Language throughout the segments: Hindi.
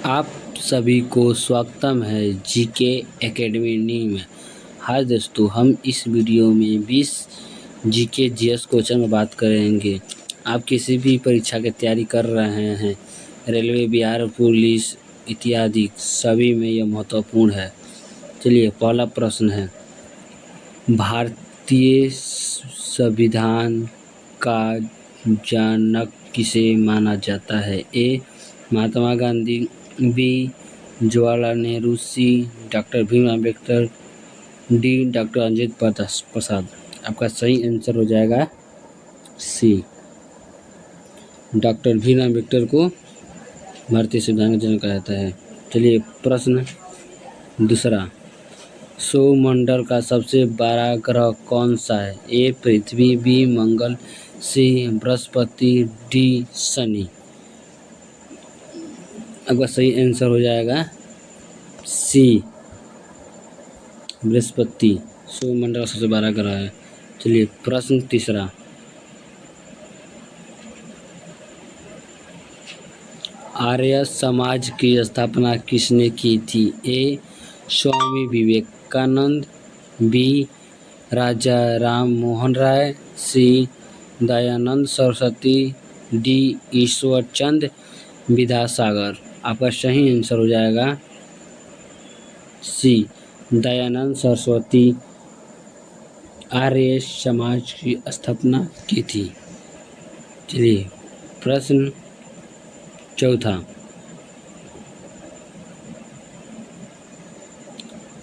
आप सभी को स्वागतम है जीके एकेडमी में। हाय दोस्तों, हम इस वीडियो में 20 जीके जीएस क्वेश्चन में बात करेंगे। आप किसी भी परीक्षा की तैयारी कर रहे हैं, रेलवे, बिहार पुलिस इत्यादि, सभी में यह महत्वपूर्ण है। चलिए, पहला प्रश्न है, भारतीय संविधान का जनक किसे माना जाता है? A Mahatma Gandhi, B Jawaharlal Nehru, C doctor Bhim Ambedkar, D doctor Rajendra Prasad. आपका सही आंसर हो जाएगा सी, डॉक्टर भीम अम्बेडकर को भारतीय संविधान का जनक कहा जाता है। चलिए, प्रश्न दूसरा, सौरमंडल का सबसे बड़ा ग्रह कौन सा है? ए पृथ्वी, बी मंगल, सी बृहस्पति, डी शनि। आपका सही आंसर हो जाएगा सी, बृहस्पति सौरमंडल का सबसे बड़ा ग्रह है। चलिए, प्रश्न तीसरा, आर्य समाज की स्थापना किसने की थी? ए स्वामी विवेकानंद, बी राजा राम मोहन राय, सी दयानंद सरस्वती, डी ईश्वरचंद विद्यासागर। आपका सही आंसर हो जाएगा सी, दयानंद सरस्वती आर्य समाज की स्थापना की थी। चलिए, प्रश्न चौथा,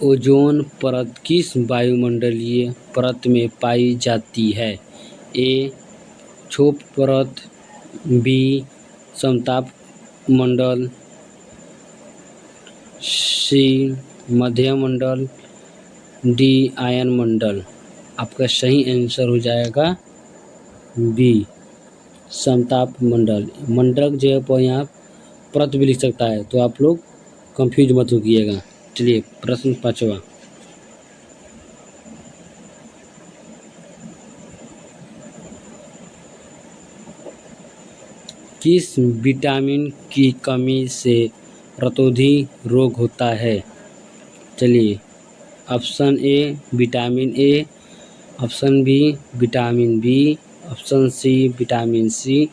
ओजोन परत किस वायुमंडलीय परत में पाई जाती है? ए क्षोभ परत, बी समताप मंडल, सी मध्य मंडल, डी आयन मंडल। आपका सही आंसर हो जाएगा बी, समताप मंडल। मंडल की जगह पर यहाँ परत भी लिख सकता है, तो आप लोग कंफ्यूज मत होइएगा। चलिए, प्रश्न पांचवा, किस विटामिन की कमी से रतौंधी रोग होता है? चलिए, option A vitamin A, option B vitamin B, option C vitamin C,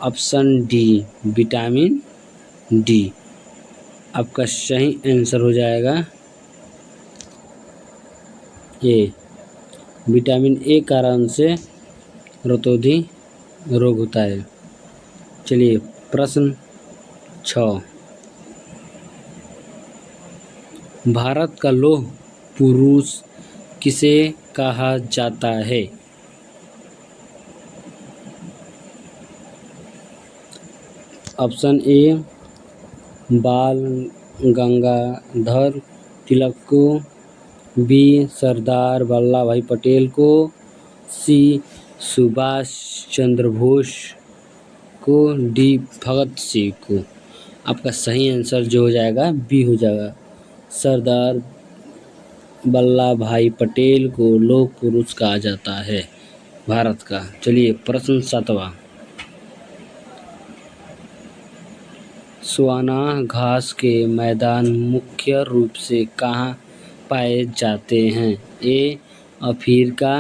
option D vitamin D. आपका सही आंसर हो जाएगा ए, विटामिन ए कारण से रतौंधी रोग होता है। चलिए, प्रश्न 6, भारत का लौह पुरुष किसे कहा जाता है? ऑप्शन ए बाल गंगाधर तिलक को, बी सरदार वल्लभ भाई पटेल को, सी सुभाष चंद्र बोस को, डी भगत सिंह को। आपका सही आंसर जो हो जाएगा बी हो जाएगा, सरदार वल्लभ भाई पटेल को लौह पुरुष कहा जाता है भारत का। चलिए, प्रश्न 7वां, सवाना घास के मैदान मुख्य रूप से कहाँ पाए जाते हैं? ए अफ्रीका,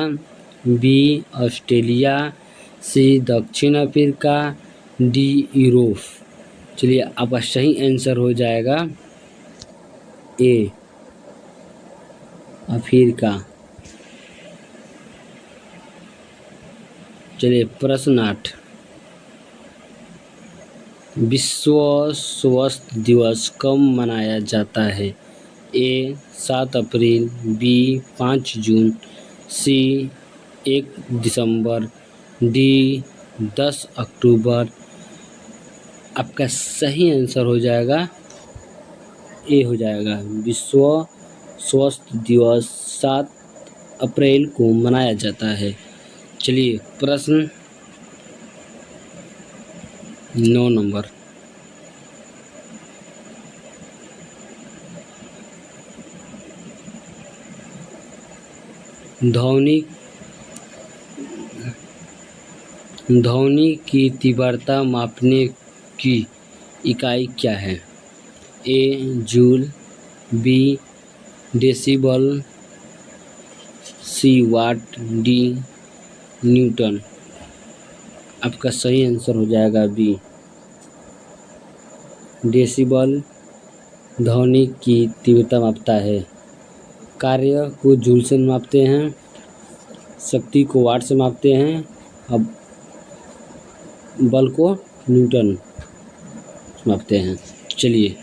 बी ऑस्ट्रेलिया, सी दक्षिण अफ्रीका, डी यूरोप। चलिए, आपका सही आंसर हो जाएगा ए अफ्रीका। चलिए, प्रश्न 8, विश्व स्वास्थ्य दिवस कब मनाया जाता है? ए 7 अप्रैल, बी 5 जून, सी 1 दिसंबर, डी 10 अक्टूबर। आपका सही आंसर हो जाएगा ए हो जाएगा, विश्व स्वास्थ्य दिवस 7 अप्रैल को मनाया जाता है। चलिए, प्रश्न 9 नंबर, ध्वनि की तीव्रता मापने की इकाई क्या है? ए जूल, बी डेसिबल, सी वाट, डी न्यूटन। आपका सही आंसर हो जाएगा बी डेसिबल ध्वनि की तीव्रता मापता है। कार्य को जूल से मापते हैं, शक्ति को वाट से मापते हैं, अब बल को न्यूटन से मापते हैं। चलिए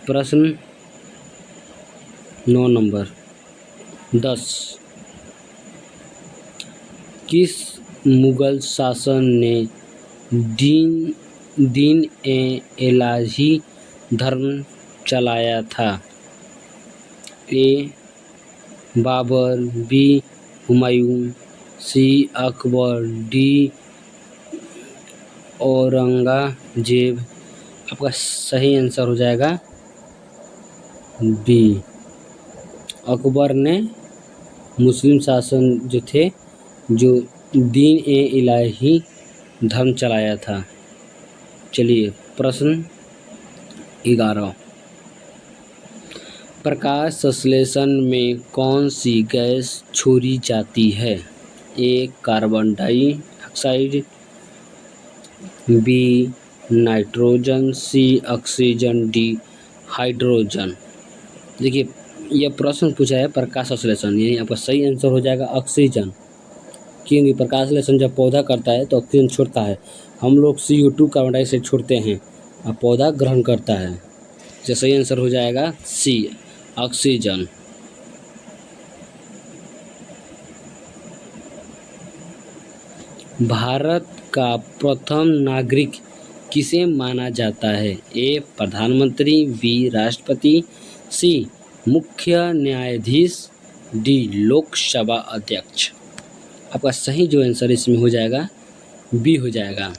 प्रश्न 9 नंबर 10। किस मुगल शासक ने दीन ए इलाही धर्म चलाया था? ए बाबर, बी हुमायूं, सी अकबर, डी औरंगजेब। आपका सही आंसर हो जाएगा बी अकबर ने मुस्लिम शासन जो थे जो दीन ए इलाही धर्म चलाया था। चलिए प्रश्न 11। प्रकाश संश्लेषण में कौन सी गैस छोड़ी जाती है? ए कार्बन डाइऑक्साइड, बी नाइट्रोजन, सी ऑक्सीजन, डी हाइड्रोजन। देखिए यह प्रश्न पूछा है प्रकाश संश्लेषण, यानी आपका सही आंसर हो जाएगा ऑक्सीजन। क्योंकि प्रकाश संश्लेषण जब पौधा करता है तो ऑक्सीजन छोड़ता है, हम लोग CO2 कार्बन डाइऑक्साइड छोड़ते हैं और पौधा ग्रहण करता है। तो सही आंसर हो जाएगा सी ऑक्सीजन। भारत का प्रथम नागरिक किसे माना जाता है? ए प्रधानमंत्री, बी राष्ट्रपति, सी मुख्य न्यायाधीश, डी लोकसभा अध्यक्ष। आपका सही जो आंसर इसमें हो जाएगा बी हो जाएगा।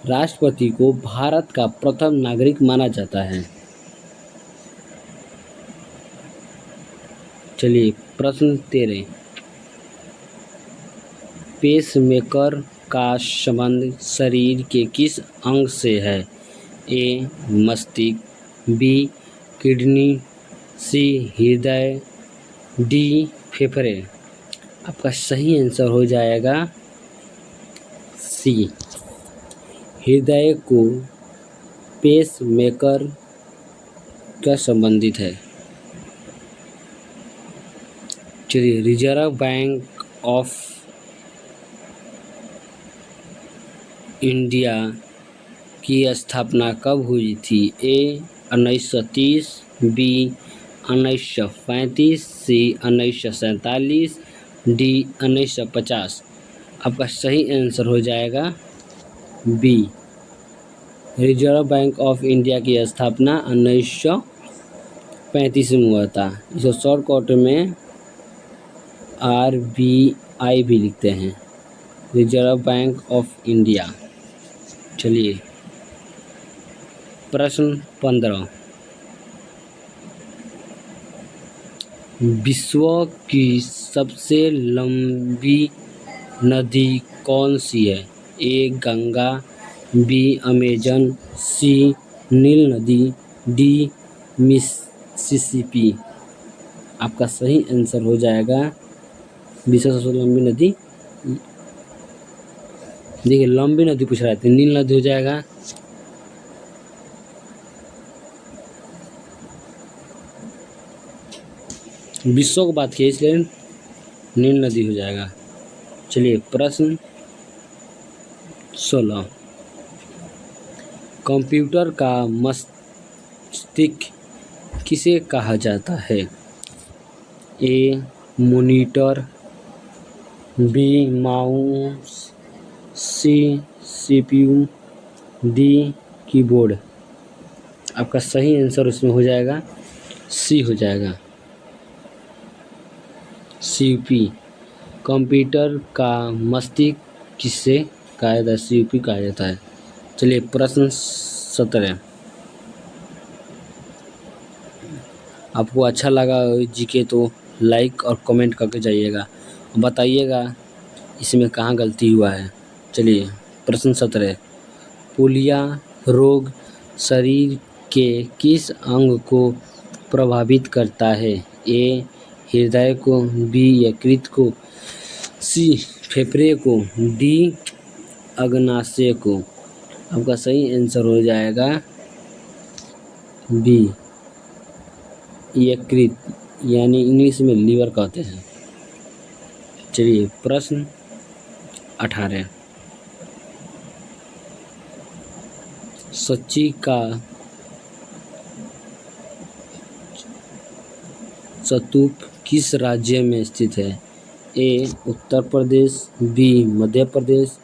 राष्ट्रपति को भारत का प्रथम नागरिक माना जाता है। चलिए प्रश्न 13। पेसमेकर का संबंध शरीर के किस अंग से है? ए मस्तिष्क, बी किडनी, सी हृदय, डी फेफड़े। आपका सही आंसर हो जाएगा सी हृदय को पेसमेकर का संबंधित है। चलिए रिजर्व बैंक ऑफ इंडिया की स्थापना कब हुई थी? A 1930, B 1935, C 1947, D 1950। आपका सही आंसर हो जाएगा B Reserve Bank of India की स्थापना 1935 में हुआ था। इसे शॉर्टकट में RBI भी लिखते हैं, रिजर्व बैंक ऑफ इंडिया। चलिए प्रश्न 15। विश्व की सबसे लंबी नदी कौन सी है? ए गंगा, बी अमेजन, सी नील नदी, डी मिसिसिपी। आपका सही आंसर हो जाएगा विश्व सबसे लंबी नदी। देखिए लंबी नदी पूछ रहा है, नील नदी हो जाएगा। विश्व को बात की इसलिए नील नदी हो जाएगा। चलिए प्रश्न 16। कंप्यूटर का मस्तिष्क किसे कहा जाता है? A monitor, B mouse, C CPU, D keyboard. आपका सही आंसर उसमें हो जाएगा सी हो जाएगा CPU। कंप्यूटर का मस्तिष्क किसे कहा जाता है? CPU कहा जाता है। चलिए प्रश्न 17। आपको अच्छा लगा जीके तो लाइक और कमेंट करके जाइएगा, बताइएगा इसमें कहाँ गलती हुआ है। चलिए प्रश्न 17। पोलियो रोग शरीर के किस अंग को प्रभावित करता है? ए हृदय को, बी यकृत को, सी फेफड़े को, डी अग्नाशय को। आपका सही आंसर हो जाएगा बी यकृत, यानी इंग्लिश में लीवर कहते हैं। चलिए प्रश्न 18। सच्ची का स्तूप किस राज्य में स्थित है? ए उत्तर प्रदेश, बी मध्य प्रदेश,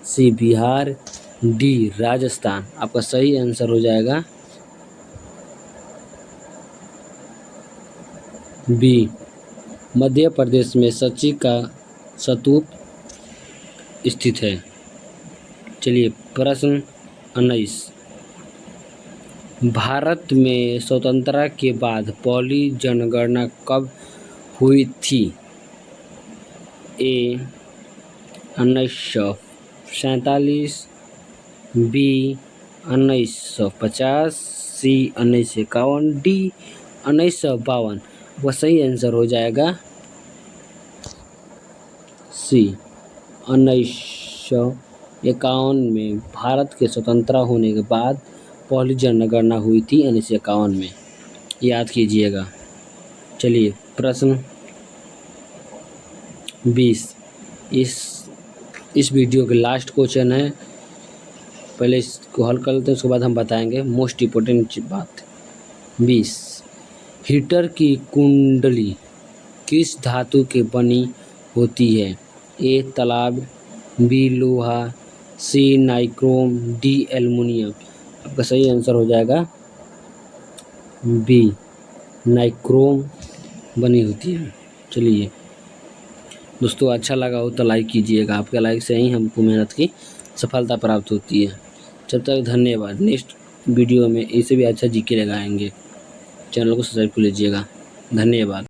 सी बिहार, डी राजस्थान। आपका सही आंसर हो जाएगा बी मध्य प्रदेश में सच्ची का स्तूप स्थित है। चलिए प्रश्न 19। भारत में स्वतंत्रता के बाद पहली जनगणना कब हुई थी? ए 1947, बी 1950, सी 1951, डी 1952। वह सही आंसर हो जाएगा सी 1951 में भारत के स्वतंत्र होने के बाद पहली जनगणना हुई थी 1951 में, याद कीजिएगा। चलिए प्रश्न 20। इस वीडियो के लास्ट क्वेश्चन है, पहले इसको हल कर लेते हैं, उसके बाद हम बताएंगे मोस्ट इम्पोर्टेंट बात। 20। हीटर की कुंडली किस धातु के बनी होती है? ए तांबा, बी लोहा, सी नाइक्रोम, डी एल्युमिनियम। आपका सही आंसर हो जाएगा बी नाइक्रोम बनी होती है। चलिए दोस्तों, अच्छा लगा हो तो लाइक कीजिएगा, आपके लाइक से ही हमको मेहनत की सफलता प्राप्त होती है। जब तक धन्यवाद। नेक्स्ट वीडियो में इससे भी अच्छा जीके लगाएंगे। चैनल को सब्सक्राइब कर लीजिएगा। धन्यवाद।